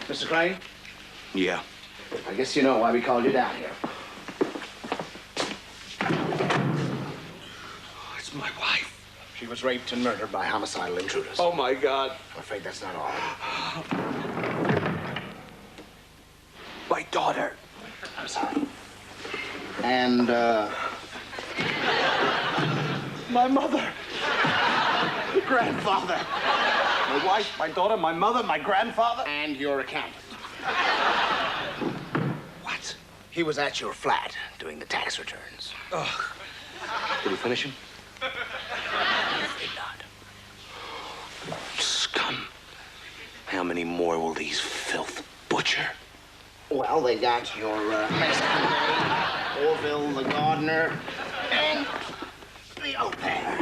Mr. Crane? Yeah. I guess you know why we called you down here. Oh, it's my wife. She was raped and murdered by homicidal intruders. Oh, my God. I'm afraid that's not all. My daughter. I'm sorry. And, My mother. grandfather. My wife, my daughter, my mother, my grandfather. And your accountant. What? He was at your flat doing the tax returns. Ugh. Did he finish him? I'm afraid not. Scum. How many more will these filth butcher? Well, they got your Mexican maid, Orville the gardener, and the au pair.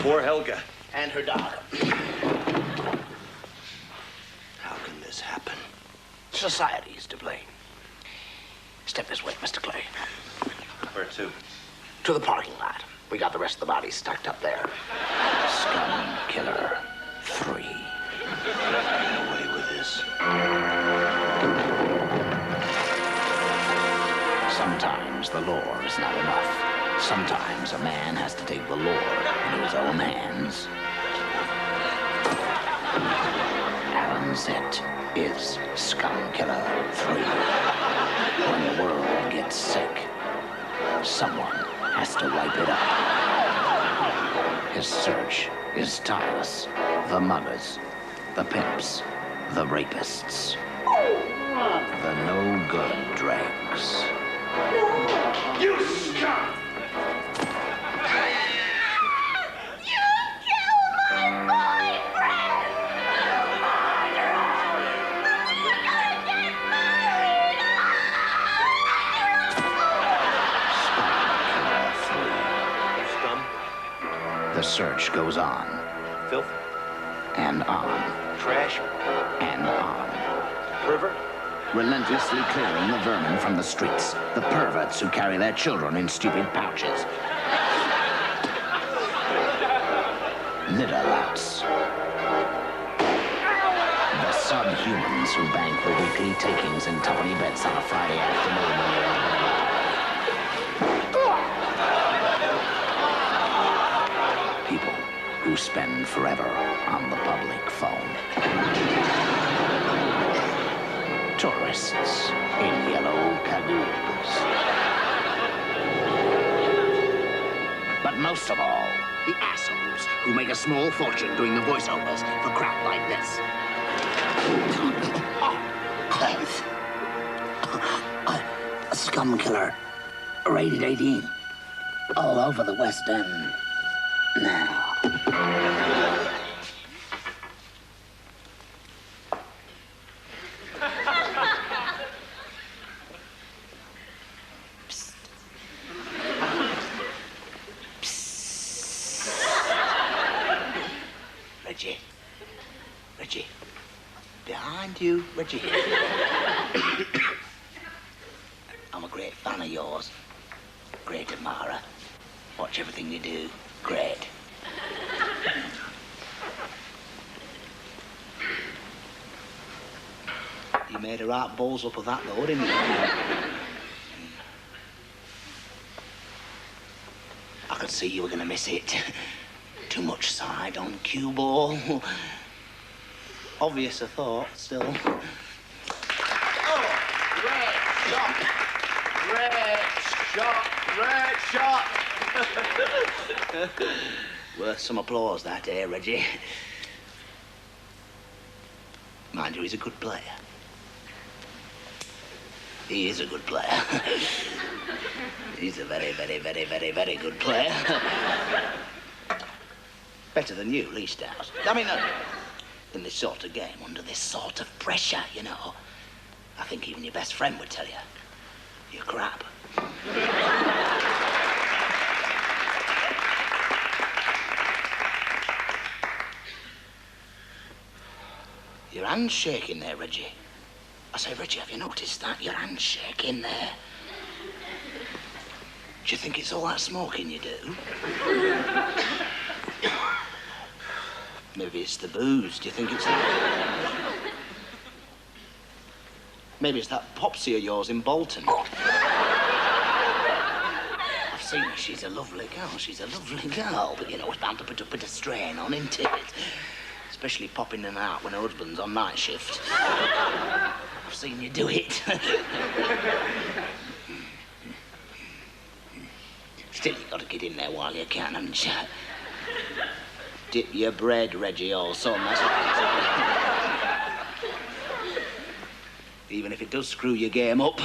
Poor Helga. And her daughter. How can this happen? Society's to blame. Step this way, Mr. Clay. Where to? To the parking lot. We got the rest of the bodies stacked up there. Scum Killer 3. Get away with this. Sometimes the law is not enough. Sometimes a man has to take the law into his own hands. Alan Zett is Scum Killer 3. When the world gets sick, someone has to wipe it up. His search is tireless. The muggers, the pimps, the rapists, the no-good dregs. You scum! You killed my boyfriend! You murderer! We're gonna get married! Scum? The search goes on, Filth? and on, Trash? and on. Pervert? Relentlessly clearing the vermin from the streets, the perverts who carry their children in stupid pouches. Litter louts. The subhumans who bank the weekly takings in twopenny bets on a Friday afternoon. People who spend forever on the public phone. Tourists in yellow cagoons. But most of all, the assholes who make a small fortune doing the voiceovers for crap like this. Scum Killer, rated 18, all over the West End now. Reggie, behind you, Reggie. I'm a great fan of yours. Great admirer. Watch everything you do. Great. You made a right balls up of that, though, didn't you? I could see you were going to miss it. Too much side on cue ball. Obvious, I thought, still. Oh, great shot. Great shot. Worth some applause that day, Reggie. Mind you, he's a good player. He is a good player. He's a very, very, very, very, very good player. Better than you, least out. I mean, in this sort of game, under this sort of pressure, you know. I think even your best friend would tell you, you're crap. Your hand's shaking there, Reggie. I say, Reggie, have you noticed that? Your hand's shaking there. Do you think it's all that smoking you do? Maybe it's the booze. Do you think it's that? Maybe it's that Popsy of yours in Bolton. I've seen her. She's a lovely girl. She's a lovely girl. But, you know, it's bound to put a bit of strain on, isn't it? Especially popping in and out when her husband's on night shift. I've seen you do it. Still, you've got to get in there while you can, haven't you? Dip your bread, Reggie, old son. That's what I say. Even if it does screw your game up.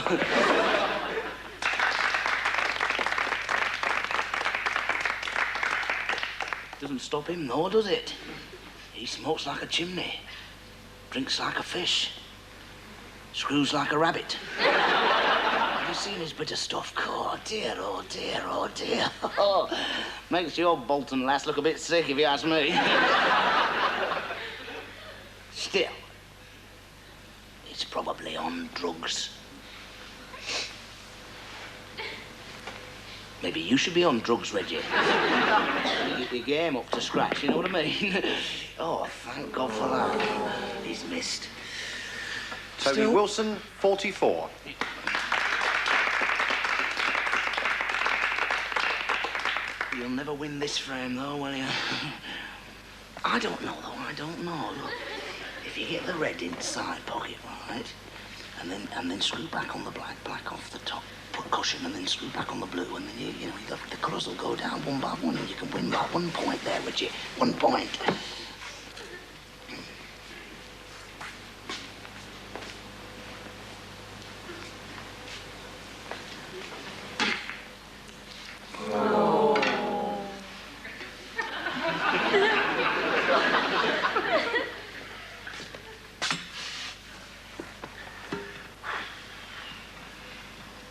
Doesn't stop him, though, does it? He smokes like a chimney, drinks like a fish, screws like a rabbit. Have you seen his bit of stuff? Oh, dear, oh, dear, oh, dear. Oh, makes your Bolton lass look a bit sick, if you ask me. Still, it's probably on drugs. Maybe you should be on drugs, Reggie. Get your game up to scratch, you know what I mean? Oh, thank God for that. He's missed. Tony Wilson, 44. You'll never win this frame, though, will you? I don't know, though. I don't know. Look, if you get the red in the side pocket, right, and then screw back on the black off the top, put cushion, and then screw back on the blue, and then you know the colours will go down one by one, and you can win by 1 point there, would you? 1 point.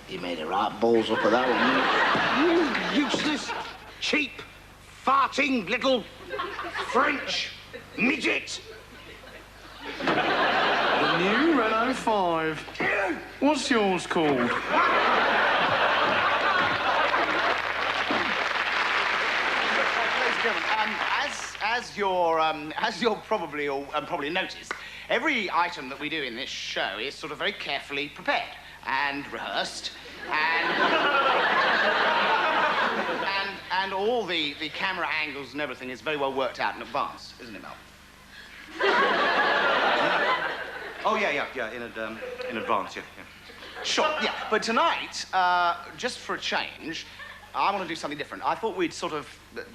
You made a right balls up of that one. You useless, cheap, farting little French midget. The new Renault 5. What's yours called? Ladies and gentlemen, as you're probably noticed, every item that we do in this show is sort of very carefully prepared and rehearsed, and all the camera angles and everything is very well worked out in advance, isn't it, Mel? Oh, yeah, in advance, yeah. Sure, yeah. But tonight, just for a change, I want to do something different. I thought we'd sort of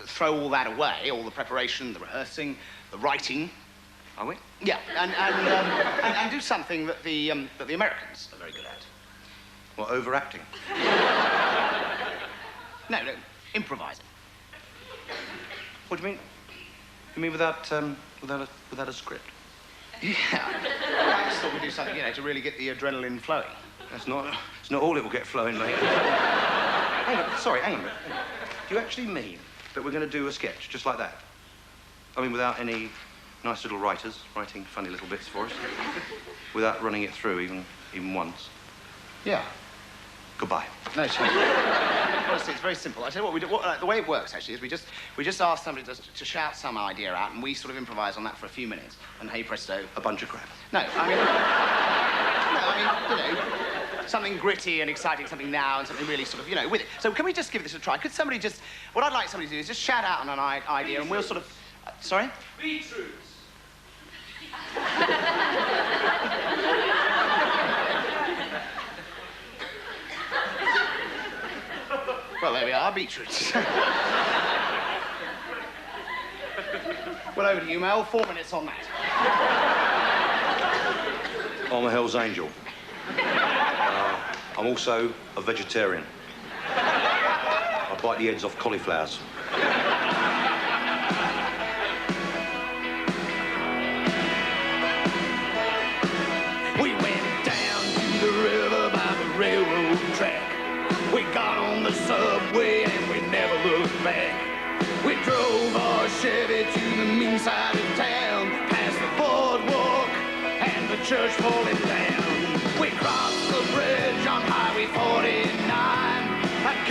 throw all that away, all the preparation, the rehearsing, the writing. Are we? Yeah, and do something that the Americans are very good at. Well, overacting. No, improvising. What do you mean? You mean without a script? Yeah. I just thought we'd do something, you know, to really get the adrenaline flowing. It's not all it will get flowing, mate. Hang on a minute. Do you actually mean that we're going to do a sketch just like that? I mean, without any nice little writers writing funny little bits for us? Without running it through even once? Yeah. Goodbye. No, sure. Honestly, it's very simple. I tell you what, we do, the way it works, actually, is we just ask somebody to shout some idea out, and we sort of improvise on that for a few minutes, and hey presto. A bunch of crap. No, I mean, you know, something gritty and exciting, something now, and something really sort of, you know, with it. So can we just give this a try? Could somebody what I'd like somebody to do is just shout out on an idea, and we'll sort of, sorry? Beetroots. Well, there we are, beetroots. Well, over to you, Mel. 4 minutes on that. I'm a Hell's Angel. I'm also a vegetarian. I bite the heads off cauliflowers. We went down to the river by the railroad track. We got on the subway and we never looked back. We drove our Chevy to the mean side of town, past the boardwalk and the church falling down. We crossed the bridge on Highway 49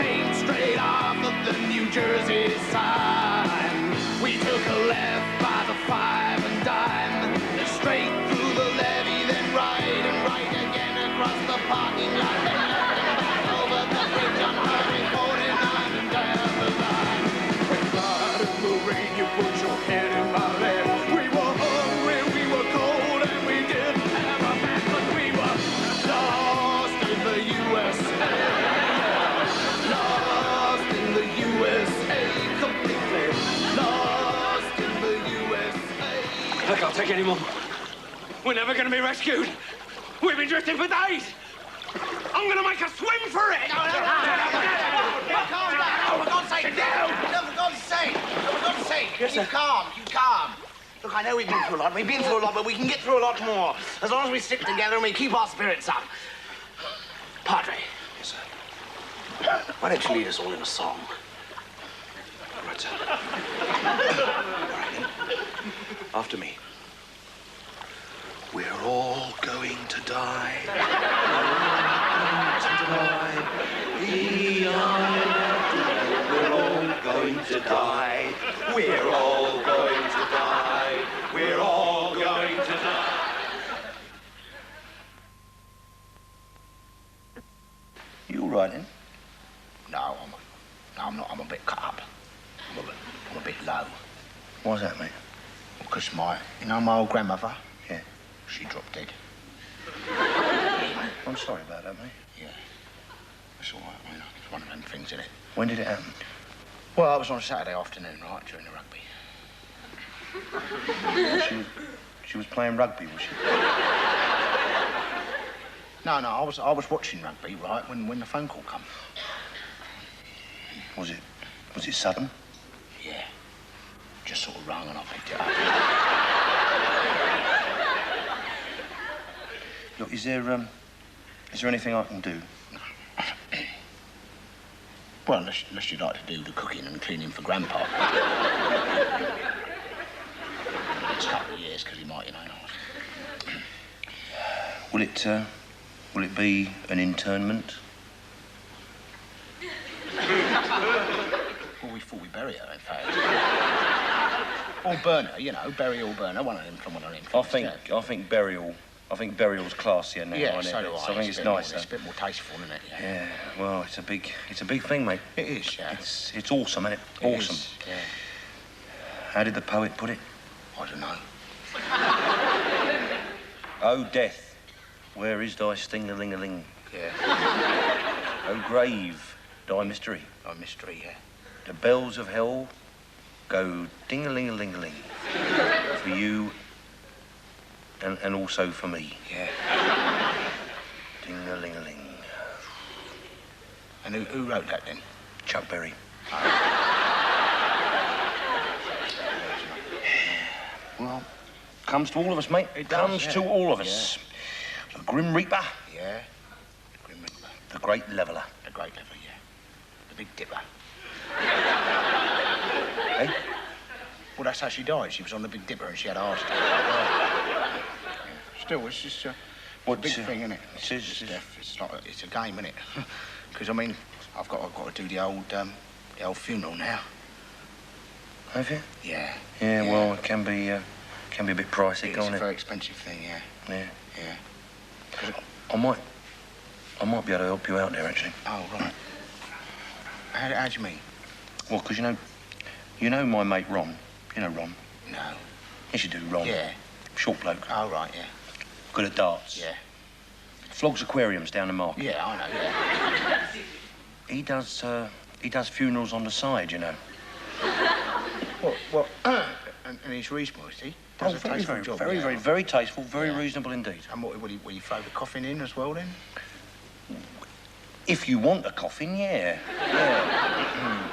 came straight off of the New Jersey sign. We took a left by the 5 and dime, straight through the levee, then right and right again across the parking lot, then left and back over the bridge on Highway 49 and down the line. When God in the rain, you put your head in my lap. We were hungry, we were cold, and we didn't have a map, but we were lost in the USA. Lost in the USA, completely lost in the USA. I can't take any more. We're never going to be rescued. We've been drifting for days. I'm going to make us swim for it. No, for God's sake, no, for God's sake. No, for God's sake. Yes, sir. Keep calm. Look, I know we've been through a lot. We've been through a lot, but we can get through a lot more. As long as we stick together and we keep our spirits up. Padre. Yes, sir. Why don't you lead us all in a song? Right, sir. All right, then. After me. We're all going to die. We're all going to die. We're all going to die. We're all going to die. You all right, then? No, I'm not. I'm a bit cut up. I'm a bit low. Why's that, mate? Because my old grandmother, Yeah. she dropped dead. I'm sorry about that, mate. Yeah. It's all right, I mean, it's one of them things, isn't it? When did it happen? Well, it was on a Saturday afternoon, right, during the rugby. She was playing rugby, was she? No, I was watching rugby, right, when the phone call come. Was it sudden? Yeah. Just sort of rung and I picked it up. Look, is there anything I can do? Well, unless you'd like to do the cooking and cleaning for Grandpa. It's a couple of years, because he might, you know. Will it be an internment? Well, we thought we'd bury her, in fact. Or burn her, you know, bury or burn her, one of them from one of them. I think burial's classier now. Yeah, isn't so it? do I. I think it's nicer. It's a bit more tasteful, isn't it? Yeah. Well, it's a big thing, mate. It is, yeah. It's awesome, isn't it? Awesome. Is, yeah. How did the poet put it? I don't know. Oh, death, where is thy sting-a-ling-a-ling? Yeah. Oh, grave, thy mystery. A mystery, yeah. The bells of hell go ding-a-ling-a-ling-a-ling. For you and also for me. Yeah. Ding-a-ling-a-ling. And who wrote that, then? Chuck Berry. Well, comes to all of us, mate. It does, comes yeah. to all of us. The Grim Reaper, Yeah. Grim Reaper. the Great Leveller. The Great Lever, yeah. The Big Dipper. Eh? Well, that's how she died. She was on the Big Dipper and she had a heart attack. Still, it's just a big thing, isn't it? It is. Death. It's a game, isn't it? Because I mean, I've got to do the old funeral now. Have you? Yeah. Yeah. Well, it can be a bit pricey, It's can't a it? very expensive thing, yeah. Yeah. Yeah. I might be able to help you out there, actually. Oh, right. How do you mean? Well, because you know my mate Ron. You know Ron. No. Yes, you do, Ron. Yeah. Short bloke. Oh, right, yeah. Good at darts. Yeah. Flogs aquariums down the market. Yeah, I know, yeah. He does funerals on the side, you know. What? And he's reasonable, is he? Does a tasteful job. Yeah. very tasteful, very Yeah. reasonable indeed. And what, will he throw the coffin in as well, then? If you want a coffin, yeah.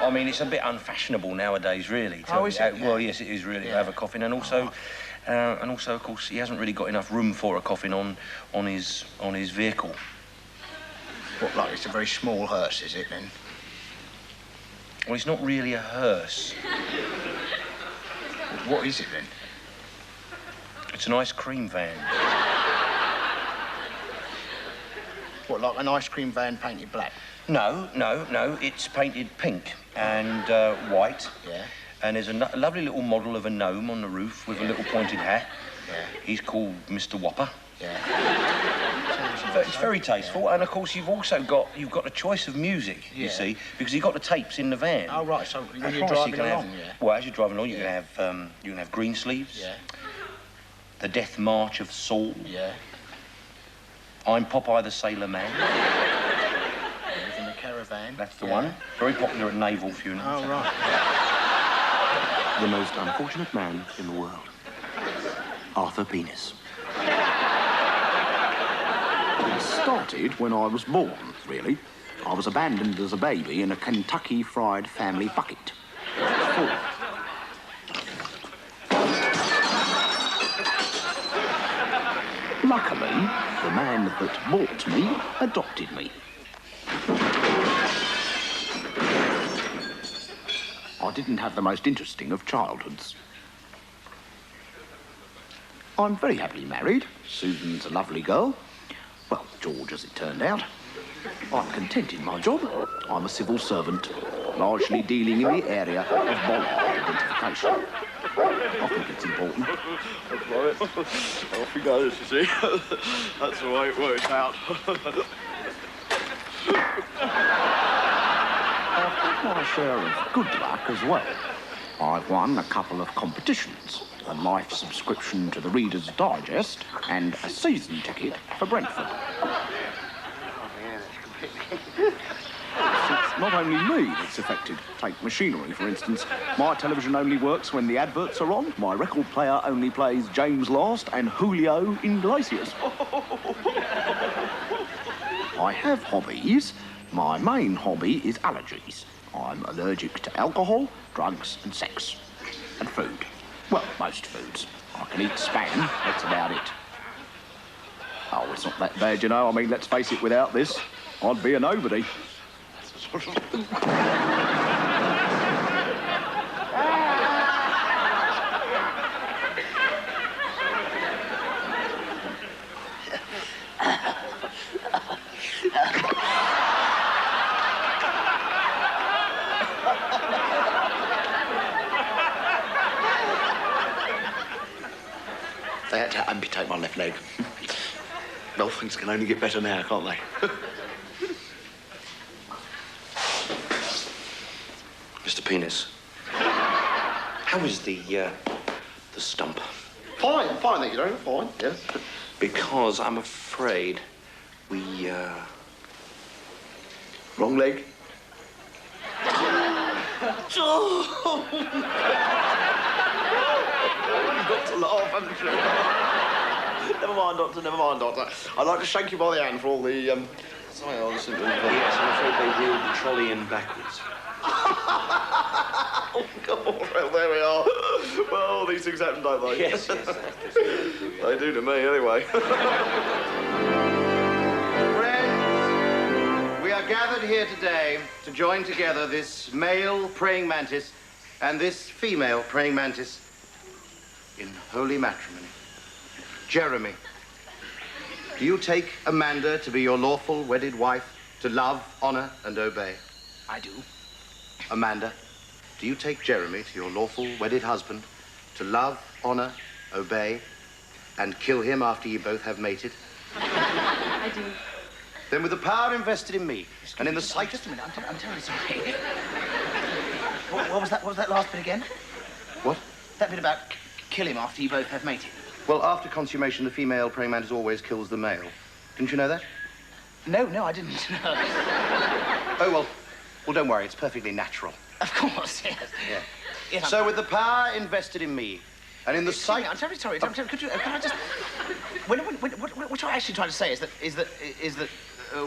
I mean, it's a bit unfashionable nowadays, really. Oh, is it? Well, yes, it is really to Yeah. have a coffin, and also, of course, he hasn't really got enough room for a coffin on his vehicle. What, like, it's a very small hearse, is it, then? Well, it's not really a hearse. What is it, then? It's an ice cream van. What, like an ice cream van painted black? No. It's painted pink and white. Yeah. And there's a lovely little model of a gnome on the roof with a little pointed hat. Yeah. He's called Mr. Whopper. Yeah. It's very tasteful, yeah. And of course you've got a choice of music, you Yeah. see, because you've got the tapes in the van. Oh right, so when Of you're course, driving along, yeah. Well, as you're driving along, you Yeah. can have Green Sleeves. Yeah. The Death March of Saul. Yeah. I'm Popeye the Sailor Man. In the caravan. That's the Yeah. one. Very popular at naval funerals. Oh right. The most unfortunate man in the world. Arthur Penis. It started when I was born, really. I was abandoned as a baby in a Kentucky Fried family bucket. Full. Luckily, the man that bought me adopted me. I didn't have the most interesting of childhoods. I'm very happily married. Susan's a lovely girl. Well, George, as it turned out. I'm content in my job. I'm a civil servant, largely dealing in the area of bollard identification. I think it's important. That's right. Off he goes, you see. That's the way it works out. I've got my share of good luck as well. I've won a couple of competitions, a life subscription to the Reader's Digest and a season ticket for Brentford. It's not only me that's affected. Take machinery, for instance. My television only works when the adverts are on. My record player only plays James Last and Julio Iglesias. I have hobbies. My main hobby is allergies. I'm allergic to alcohol, drugs and sex. And food. Well, most foods. I can eat Spam, that's about it. Oh, it's not that bad, you know. I mean, let's face it, without this, I'd be a nobody. They had to amputate my left leg. Well, things can only get better now, can't they? Mr. Penis, how is the stump? Fine, thank you, fine, yeah. Because I'm afraid we, Wrong leg. You've got to laugh, haven't you? Never mind, Doctor. I'd like to shake you by the hand for all the, Sorry, I'll listen to Yes, I'm afraid they wheeled the trolley in backwards. Oh, God, well, there we are. Well, these things happen, don't they? Yes. They do to me, anyway. Friends, we are gathered here today to join together this male praying mantis and this female praying mantis in holy matrimony. Jeremy, do you take Amanda to be your lawful wedded wife, to love, honor, and obey? I do. Amanda, do you take Jeremy to your lawful wedded husband, to love, honor, obey, and kill him after you both have mated? I do. Then with the power invested in me, and in the sight... Just a minute, I'm terribly sorry. What was that last bit again? What? That bit about kill him after you both have mated. Well, after consummation, the female praying mantis always kills the male. Didn't you know that? No, I didn't know. Oh, well, don't worry, it's perfectly natural. Of course, yes. Yeah. Yes, So with the power invested in me, and in the sight... I'm terribly sorry. Can I just... What I'm actually trying to say is that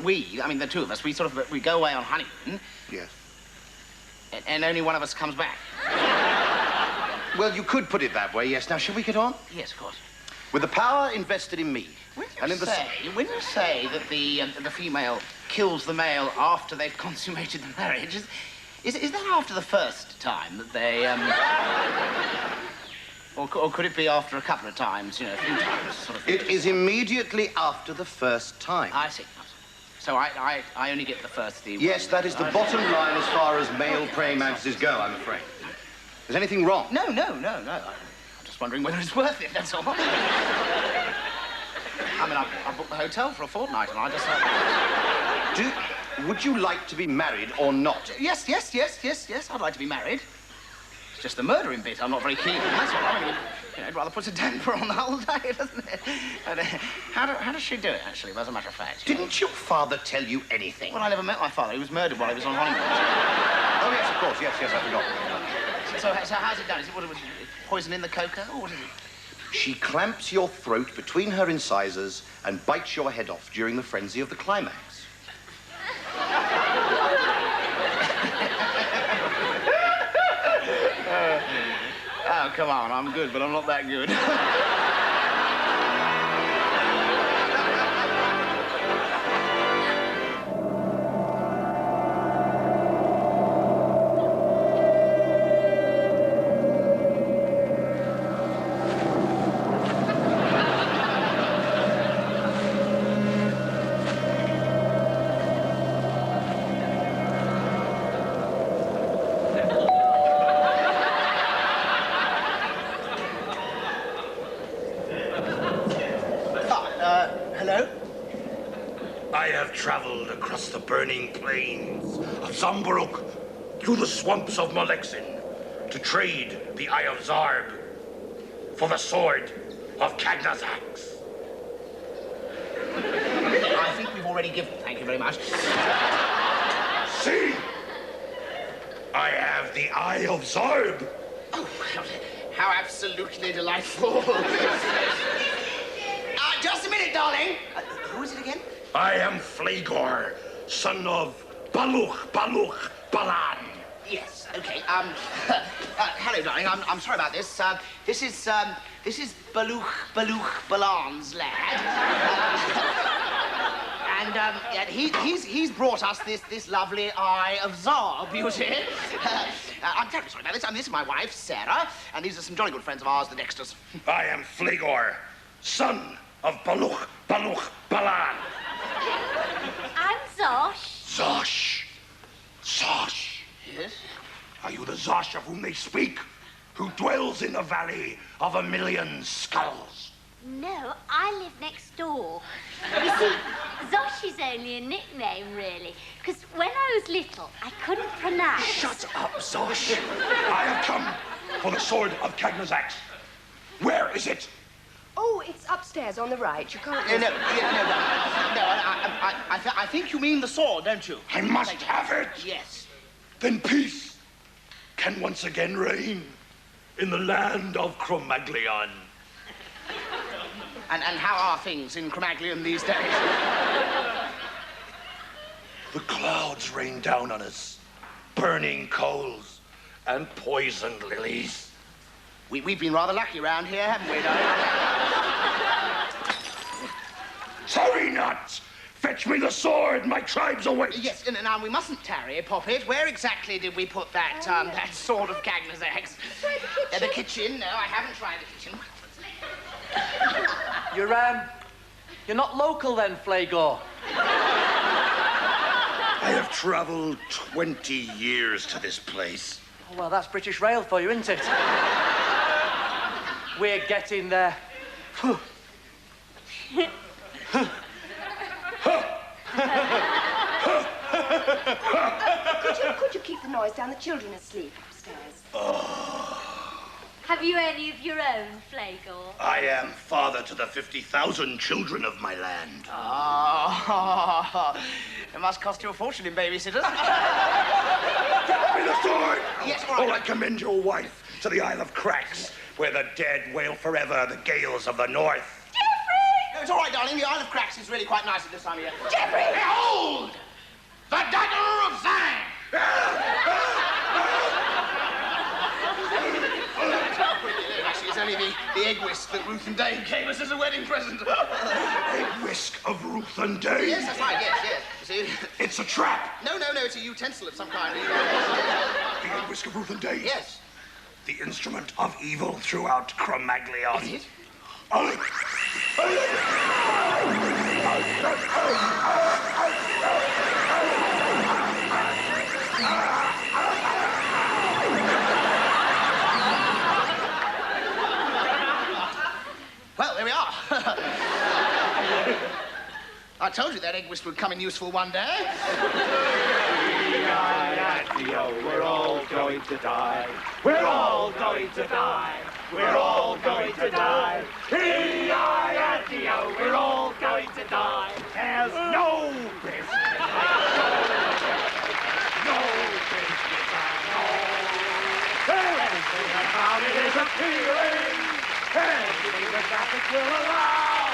we, I mean, the two of us, we go away on honeymoon, Yes. and only one of us comes back. Well, you could put it that way, yes. Now, shall we get on? Yes, of course. With the power invested in me, When and in the... you say that the female kills the male after they've consummated the marriage, is that after the first time that they or could it be after a couple of times, a few times, sort of? It is immediately after the first time. I see. So I only get the first theme. Yes, that is the bottom line as far as male praying mantises go, I'm afraid. Is anything wrong? No. I'm just wondering whether it's worth it, that's all. I mean, I booked the hotel for a fortnight, and I just thought... Would you like to be married or not? Yes, I'd like to be married. It's just the murdering bit I'm not very keen on, that's all. I mean, you know, it rather puts a damper on the whole day, doesn't it? But, how does she do it, actually, as a matter of fact? Didn't your father tell you anything? Well, I never met my father. He was murdered while he was on honeymoon. Oh, yes, of course. Yes, I forgot. So how's it done? Is it poison in the cocoa, or what is it? She clamps your throat between her incisors and bites your head off during the frenzy of the climax. Oh, come on, I'm good, but I'm not that good. Hello? I have traveled across the burning plains of Zamburuk through the swamps of Molexin to trade the Eye of Zarb for the sword of Kagnazax. I think we've already given. Thank you very much. See? I have the Eye of Zarb. Oh, how absolutely delightful. Just a minute, darling. Who is it again? I am Flagor, son of Baluch Balan. Yes, okay. Hello, darling. I'm sorry about this. This is Baluch Balan's lad. And he's brought us this lovely Eye of Zarb, you see. I'm terribly sorry about this. This is my wife, Sarah, and these are some jolly good friends of ours, the Dexters. I am Flagor, son of Baluch Balan. I'm Zosh. Zosh. Yes? Are you the Zosh of whom they speak, who dwells in the Valley of a Million Skulls? No, I live next door. You see, Zosh is only a nickname, really, because when I was little, I couldn't pronounce... Shut up, Zosh. I have come for the sword of Kagnazax. Where is it? Oh, it's upstairs on the right. You can't... No, I think you mean the sword, don't you? I must have it. Yes. Then peace can once again reign in the land of Cromaglion. And how are things in Cromaglion these days? The clouds rain down on us, burning coals and poisoned lilies. We've been rather lucky around here, haven't we, darling? Sorry not! Fetch me the sword, my tribes await! Yes, and now we mustn't tarry, Poppet. Where exactly did we put that, that sword of Kagnazax? The kitchen. No, I haven't tried the kitchen. You're not local then, Flagor? I have traveled 20 years to this place. Oh, well, that's British Rail for you, isn't it? We're getting there. Could you keep the noise down? The children are asleep upstairs. Have you any of your own, Flagor? I am father to the 50,000 children of my land. Oh, it must cost you a fortune in babysitters. Drop me the sword! Yes, all right. Or I commend your wife to the Isle of Cracks, where the dead wail forever the gales of the north. Geoffrey! No, it's all right, darling. The Isle of Cracks is really quite nice at this time of year. Geoffrey! Behold! The dagger of Zang! Actually, it's only the egg whisk that Ruth and Dave gave us as a wedding present. Egg whisk of Ruth and Dave? Yes, that's right, yes. You see? It's a trap! No, it's a utensil of some kind. The egg whisk of Ruth and Dave? Yes. The instrument of evil throughout Cromaglion. Is it? told you that egg whisper would come in useful one day. E-I-I-D-O, we're all going to die. We're all going to die. We're all going to die. E-I-I-D-O, we're all going to die. There's no business. No business at all. Everything about it is appealing. Everything the graphics will allow.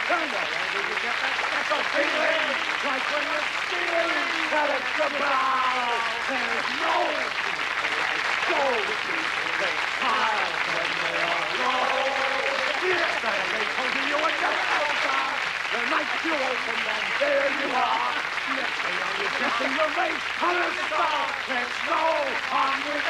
And wherever you get that special feeling, like when you're stealing at a cabal. There's no smile when they are low. Yes, they told you were never over. The night you open them, there you are. Yes, they are your guessing the race on a star. There's no harm with